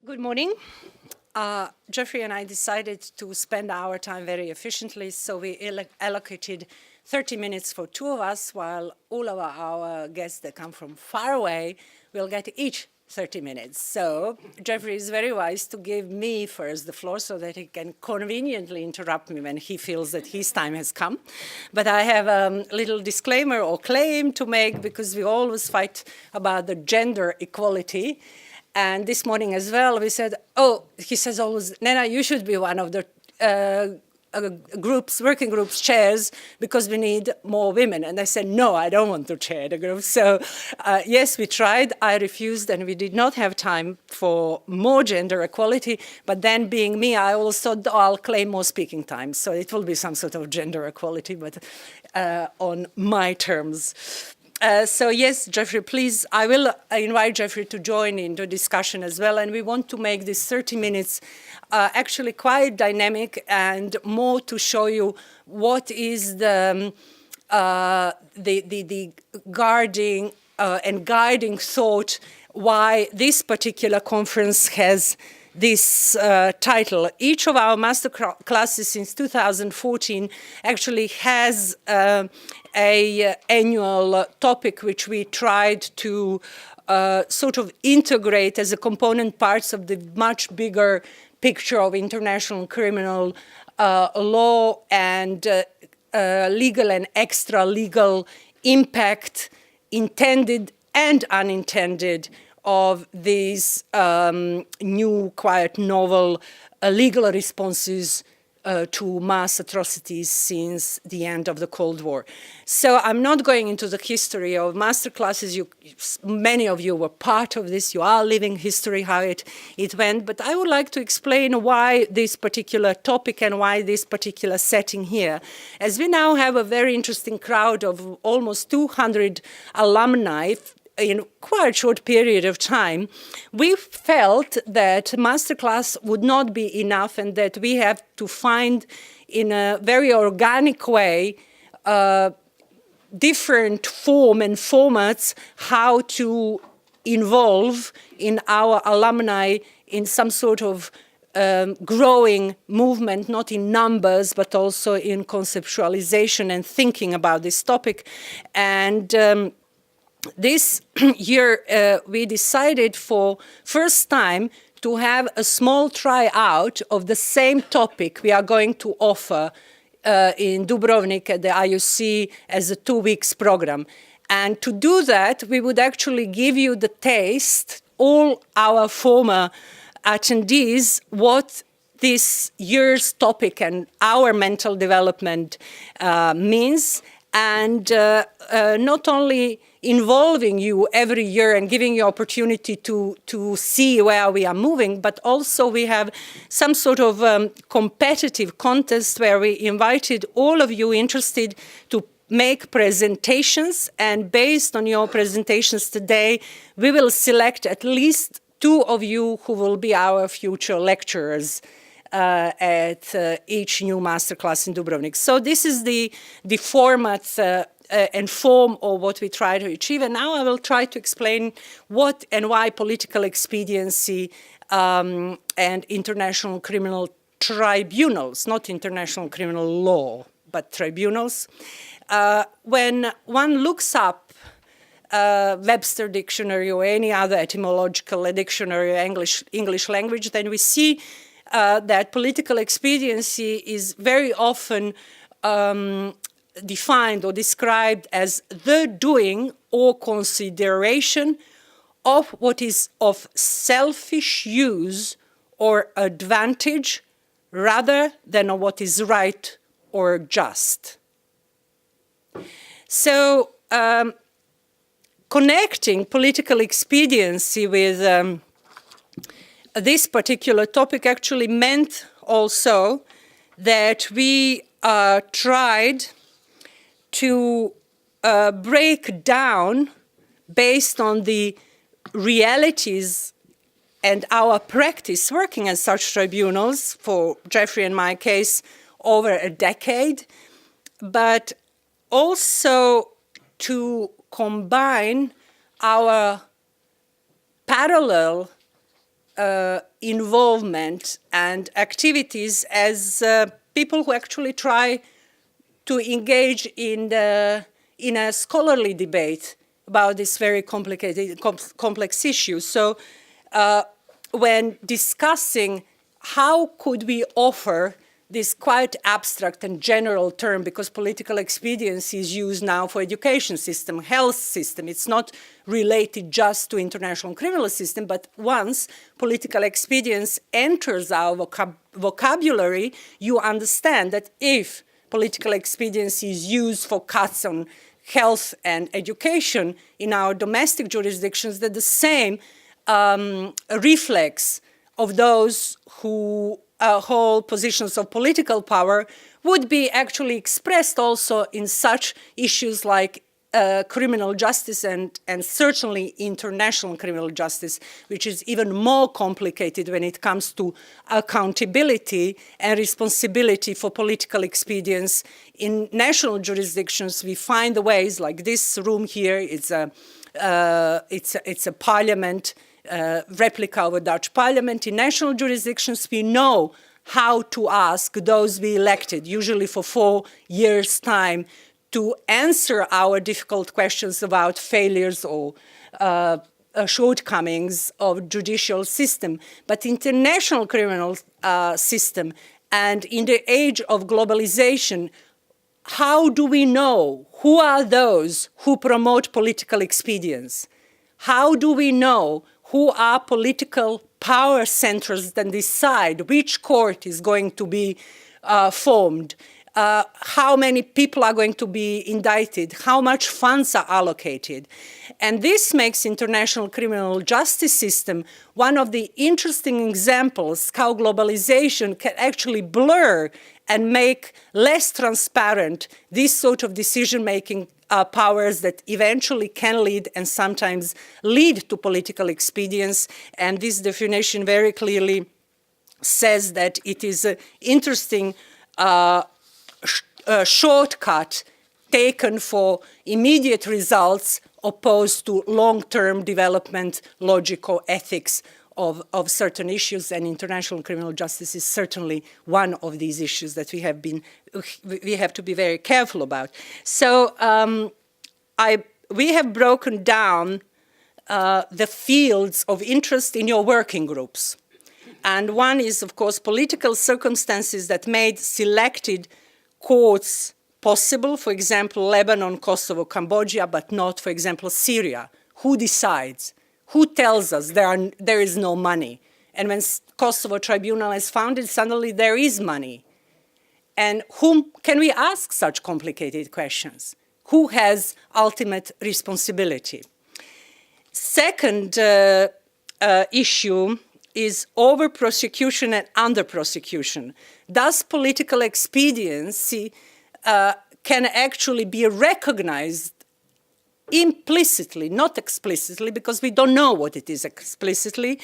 Good morning. Jeffrey and I decided to spend our time very efficiently, so we allocated 30 minutes for two of us, while all of our guests that come from far away will get each 30 minutes. So Jeffrey is very wise to give me first the floor so that he can conveniently interrupt me when he feels that his time has come. But I have a little disclaimer or claim to make, because we always fight about the gender equality. And this morning as well, we said, oh, he says always, Nena, you should be one of the working groups chairs, because we need more women. And I said, no, I don't want to chair the group. So yes, we tried, I refused, and we did not have time for more gender equality. But then being me, I also thought, I'll claim more speaking time. So it will be some sort of gender equality, but on my terms. So yes, Jeffrey, please, I will invite Jeffrey to join in the discussion as well. And we want to make this 30 minutes actually quite dynamic and more to show you what is the guarding and guiding thought why this particular conference has this title. Each of our master classes since 2014 actually has a annual topic which we tried to sort of integrate as a component parts of the much bigger picture of international criminal law and legal and extra-legal impact, intended and unintended, of these new, quite novel legal responses to mass atrocities since the end of the Cold War. So I'm not going into the history of masterclasses. Many of you were part of this. You are living history, how it went. But I would like to explain why this particular topic and why this particular setting here. As we now have a very interesting crowd of almost 200 alumni, in quite a short period of time, we felt that masterclass would not be enough and that we have to find in a very organic way different form and formats how to involve in our alumni in some sort of growing movement, not in numbers, but also in conceptualization and thinking about this topic. And this year, we decided for first time to have a small tryout of the same topic we are going to offer in Dubrovnik at the IUC as a 2 weeks program. And to do that, we would actually give you the taste, all our former attendees, what this year's topic and our mental development means, and not only involving you every year and giving you opportunity to see where we are moving, but also we have some sort of competitive contest where we invited all of you interested to make presentations, and based on your presentations today, we will select at least 2 of you who will be our future lecturers at each new masterclass in Dubrovnik. So this is the format and form of what we try to achieve. And now I will try to explain what and why political expediency and international criminal tribunals, not international criminal law, but tribunals. When one looks up Webster dictionary or any other etymological dictionary or English language, then we see that political expediency is very often defined or described as the doing or consideration of what is of selfish use or advantage rather than of what is right or just. So connecting political expediency with this particular topic actually meant also that we tried to break down, based on the realities and our practice working as such tribunals, for Jeffrey and my case, over a decade, but also to combine our parallel involvement and activities as people who actually try to engage in a scholarly debate about this very complicated, complex issue. So when discussing how could we offer this quite abstract and general term, because political expediency is used now for education system, health system. It's not related just to international criminal system, but once political expedience enters our vocabulary, you understand that if political expediency is used for cuts on health and education in our domestic jurisdictions, that the same reflex of those who hold positions of political power would be actually expressed also in such issues like criminal justice and certainly international criminal justice, which is even more complicated when it comes to accountability and responsibility for political expedience. In national jurisdictions, we find the ways, like this room here, it's a parliament, replica of a Dutch parliament. In national jurisdictions, we know how to ask those we elected, usually for 4 years' time, to answer our difficult questions about failures or shortcomings of judicial system. But international criminal system, and in the age of globalization, how do we know who are those who promote political expedience? How do we know who are political power centers that decide which court is going to be formed? How many people are going to be indicted, how much funds are allocated. And this makes international criminal justice system one of the interesting examples how globalization can actually blur and make less transparent this sort of decision-making powers that eventually can lead and sometimes lead to political expedience. And this definition very clearly says that it is an interesting shortcut taken for immediate results opposed to long-term development, logic, or ethics of certain issues, and international criminal justice is certainly one of these issues that we have to be very careful about. So we have broken down the fields of interest in your working groups. And one is, of course, political circumstances that made selected courts possible, for example, Lebanon, Kosovo, Cambodia, but not, for example, Syria. Who decides? Who tells us there is no money? And when Kosovo Tribunal is founded, suddenly there is money. And whom can we ask such complicated questions? Who has ultimate responsibility? Second issue is over-prosecution and under-prosecution. Does political expediency can actually be recognized implicitly, not explicitly, because we don't know what it is explicitly,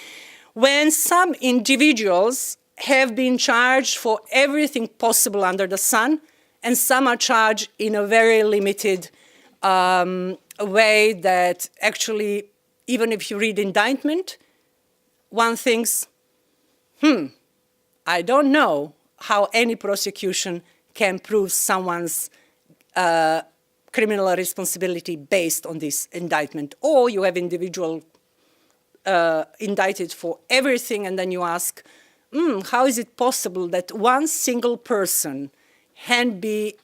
when some individuals have been charged for everything possible under the sun, and some are charged in a very limited way that actually, even if you read indictment, one thinks, I don't know how any prosecution can prove someone's criminal responsibility based on this indictment. Or you have individual indicted for everything, and then you ask, how is it possible that one single person can be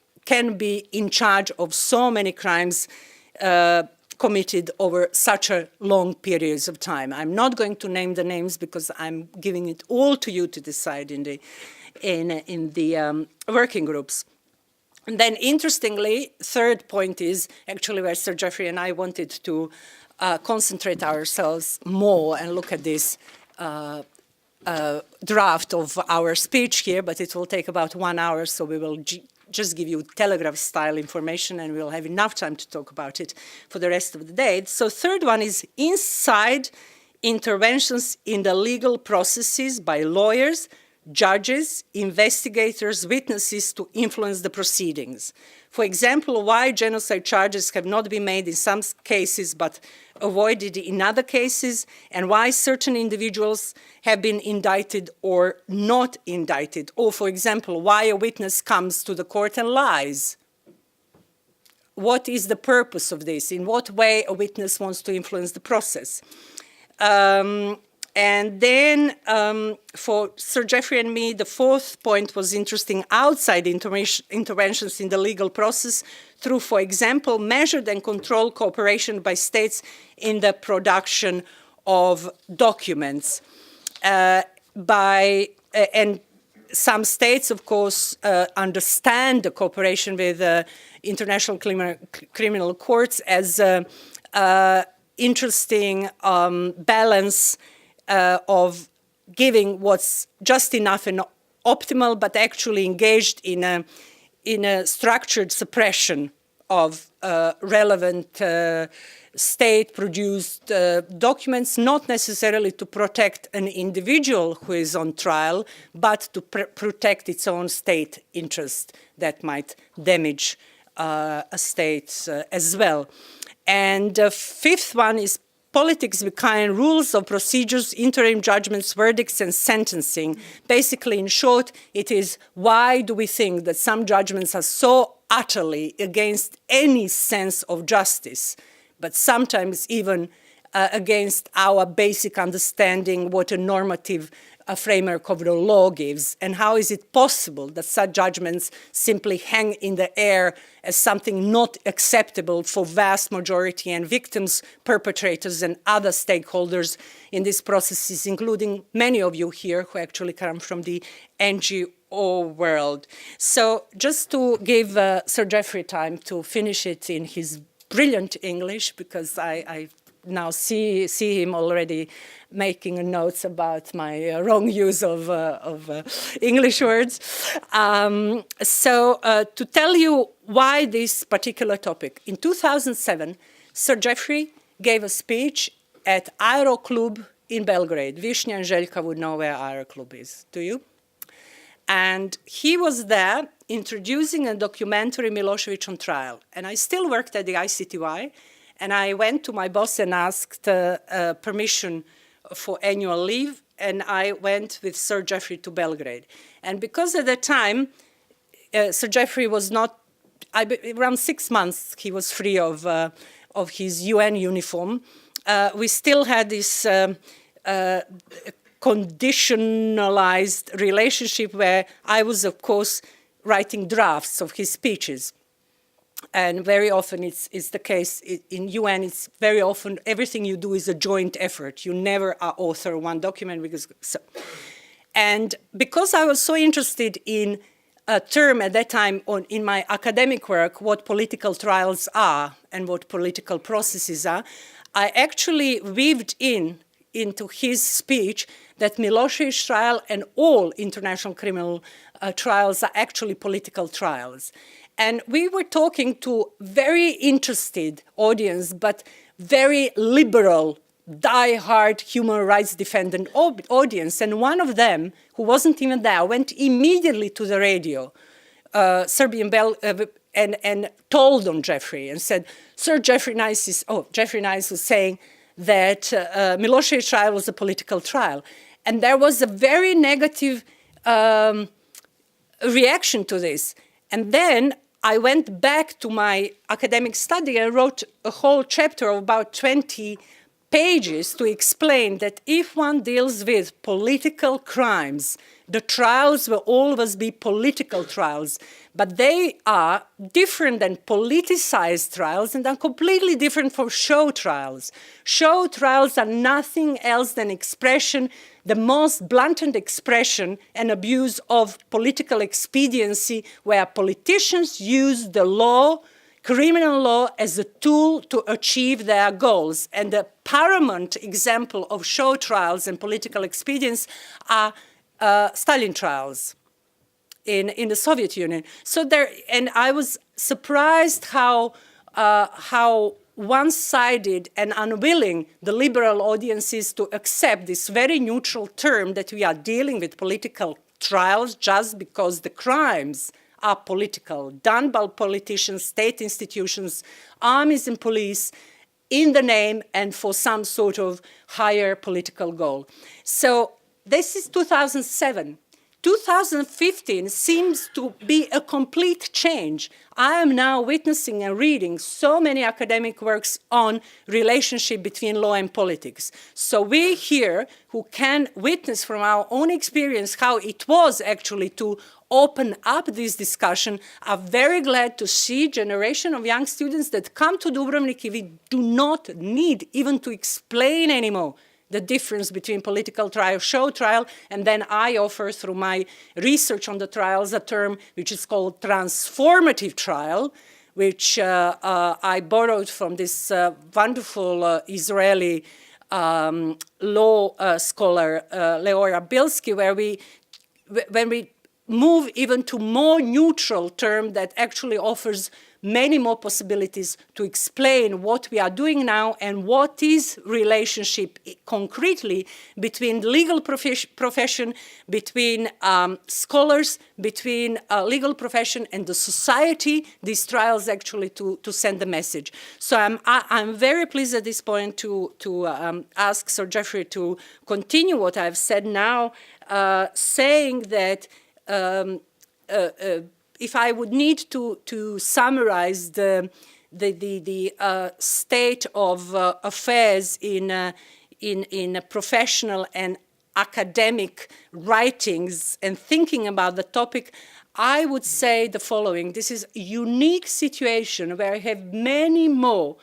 in charge of so many crimes committed over such a long periods of time? I'm not going to name the names because I'm giving it all to you to decide in the working groups. And then, interestingly, third point is actually where Sir Geoffrey and I wanted to concentrate ourselves more and look at this draft of our speech here, but it will take about 1 hour, so we will just give you telegraph-style information, and we'll have enough time to talk about it for the rest of the day. So third one is inside interventions in the legal processes by lawyers judges, investigators, witnesses to influence the proceedings. For example, why genocide charges have not been made in some cases but avoided in other cases, and why certain individuals have been indicted or not indicted. Or, for example, why a witness comes to the court and lies. What is the purpose of this? In what way a witness wants to influence the process? And then for Sir Geoffrey and me, the fourth point was interesting outside interventions in the legal process through, for example, measured and controlled cooperation by states in the production of documents. And some states, of course, understand the cooperation with international criminal courts as an interesting balance of giving what's just enough and optimal, but actually engaged in a structured suppression of relevant state-produced documents, not necessarily to protect an individual who is on trial, but to protect its own state interest that might damage a state as well. And the fifth one is politics becoming rules of procedures, interim judgments, verdicts, and sentencing. Basically, in short, it is why do we think that some judgments are so utterly against any sense of justice, but sometimes even against our basic understanding what a normative framework of the law gives, and how is it possible that such judgments simply hang in the air as something not acceptable for vast majority and victims, perpetrators, and other stakeholders in these processes, including many of you here who actually come from the NGO world. So just to give Sir Geoffrey time to finish it in his brilliant English, because I now see him already making notes about my wrong use of English words. So to tell you why this particular topic, in 2007, Sir Geoffrey gave a speech at Aero Club in Belgrade. Višnja and Željka would know where Aero Club is. Do you? And he was there introducing a documentary Milošević on trial. And I still worked at the ICTY, and I went to my boss and asked permission for annual leave, and I went with Sir Geoffrey to Belgrade. And because at the time, Sir Geoffrey was not, around 6 months, he was free of his UN uniform. We still had this conditionalized relationship where I was, of course, writing drafts of his speeches. And very often it's the case in UN, it's very often everything you do is a joint effort. You never are author one document. And because I was so interested in a term at that time in my academic work, what political trials are and what political processes are, I actually weaved into his speech that Milošević trial and all international criminal trials are actually political trials. And we were talking to very interested audience, but very liberal, die-hard human rights defendant audience. And one of them, who wasn't even there, went immediately to the radio, Serbian and told on Geoffrey and said, Sir Geoffrey Nice Geoffrey Nice was saying that Milošević trial was a political trial. And there was a very negative reaction to this. And then I went back to my academic study and wrote a whole chapter of about 20 pages to explain that if one deals with political crimes, the trials will always be political trials, but they are different than politicized trials and are completely different from show trials. Show trials are nothing else than expression, the most blatant expression and abuse of political expediency, where politicians use the law, criminal law, as a tool to achieve their goals. And the paramount example of show trials and political expedience are Stalin trials in the Soviet Union. So and I was surprised how one-sided and unwilling the liberal audiences to accept this very neutral term that we are dealing with political trials just because the crimes are political, done by politicians, state institutions, armies and police, in the name and for some sort of higher political goal. So this is 2007. 2015 seems to be a complete change. I am now witnessing and reading so many academic works on relationship between law and politics. So we here, who can witness from our own experience how it was actually to open up this discussion, are very glad to see a generation of young students that come to Dubrovnik. We do not need even to explain anymore the difference between political trial, show trial, and then I offer through my research on the trials a term which is called transformative trial, which I borrowed from this wonderful Israeli law scholar, Leora Bilski, where when we move even to more neutral term that actually offers many more possibilities to explain what we are doing now and what is relationship concretely between the legal profession, between scholars, between legal profession and the society, these trials actually to send the message. So I'm very pleased at this point to ask Sir Geoffrey to continue what I've said now, saying that if I would need to summarize the state of affairs in professional and academic writings and thinking about the topic, I would say the following. This is a unique situation where I have many more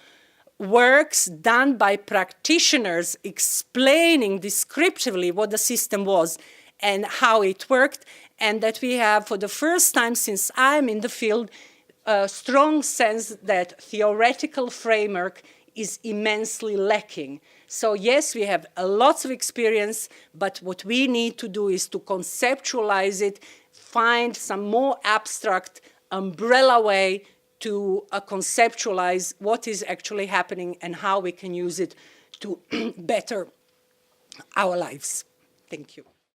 works done by practitioners explaining descriptively what the system was and how it worked, and that we have, for the first time since I'm in the field, a strong sense that theoretical framework is immensely lacking. So yes, we have lots of experience, but what we need to do is to conceptualize it, find some more abstract umbrella way to conceptualize what is actually happening and how we can use it to better our lives. Thank you.